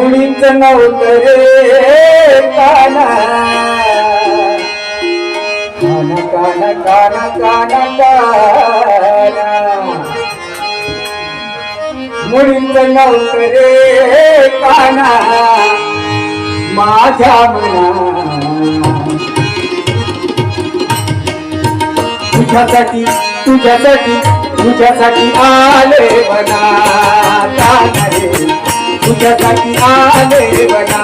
मुलींच नव्हतं रे काना काना काना काना काना काना मुलींच नव्हतं रे काना माझ्या मना तुझ्यासाठी तुझ्यासाठी तुझ्यासाठी आले बना काना रे तुझ्यासाठी आले बना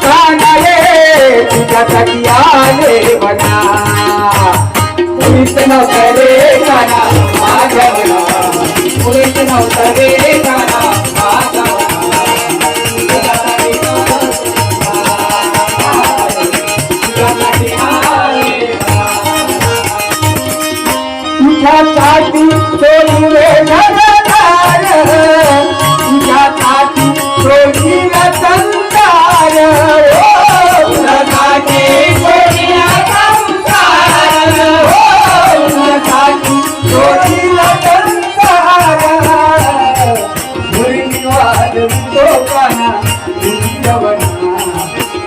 काना रे तुझ्यासाठी आले बना मुलीच नव्हतं रे काना माझ्या मना मुलीच नव्हतं रे काना माझ्या तुझ्यासाठी सोडले घरदार तुझ्यासाठी सोडले संसार तुझ्यासाठी सोडले संसार तुझ्यासाठी सोडले संसार मुरली वाजवितो काना तुझ्यावना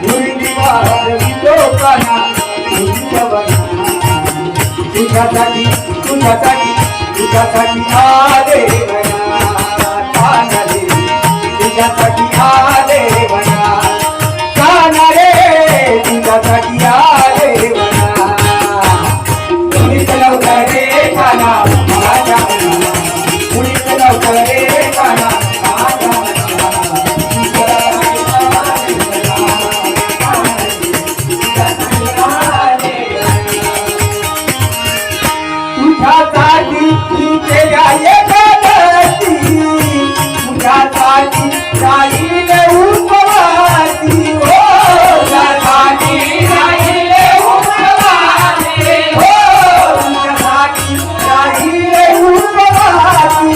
मुरली वाजवितो काना तुझ्यावना तुझ्यासाठी तुझ्यासाठी तुझ्यासाठी आले बना काना रे तुझ्यासाठी आले बना काना रे तुझ्यासाठी आले बना मुलीच नव्हतं रे काना माझ्या मना मुलीच नव्हतं रे काना माझ्या तुझ्यासाठी केल्या एकादशी तुझ्यासाठी राहिले उपवासी हो तुझ्यासाठी राहिले उपवासी हो तुझ्यासाठी राहिले उपवासी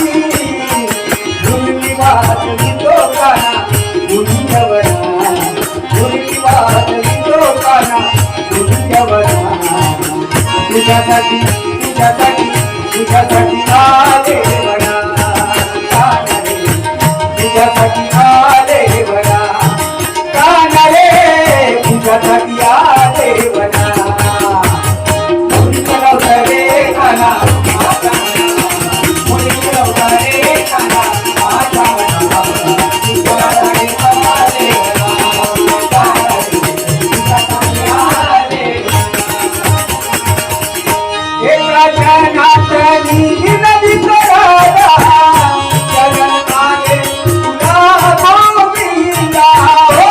मुरली वाजवितो काना तुझ्यावना मुरली वाजवितो काना तुझ्यावना तुझ्यासाठी तुझ्यासाठी तुझ्यासाठी आले बना काना रे तुझ्यासाठी आले बना काना रे तुझ्यासाठी आले बना मुलीच नव्हतं रे काना माझ्या मना मुलीच नव्हतं रे काना माझ्या मना तुझ्यासाठी आले बना काना रे तुझ्यासाठी आले एका नात्यानी नदी करायला जगन्नाथे तुला गोविंदा हो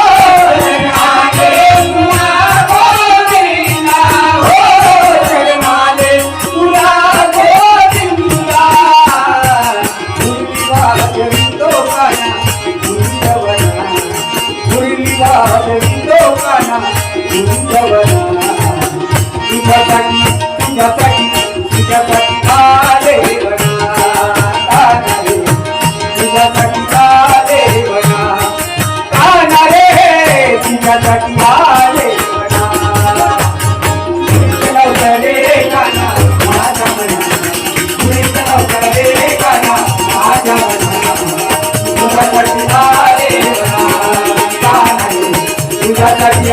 जगन्नाथे तुला गोविंदा हो जगन्नाथे तुला गोविंदा मुरली वाजवितो काना तुझ्यावना मुरली वाजवितो काना तुझ्यावना तुझ्यासाठी तुझ्यासाठी तुझ्यासाठी आले बना काना रे तुझ्यासाठी आले बना काना रे तुझ्यासाठी आले बना मुलीच नव्हतं रे काना माझ्या मना मुलीच नव्हतं रे काना माझ्या मना तुझ्यासाठी आले बना काना रे तुझ्यासाठी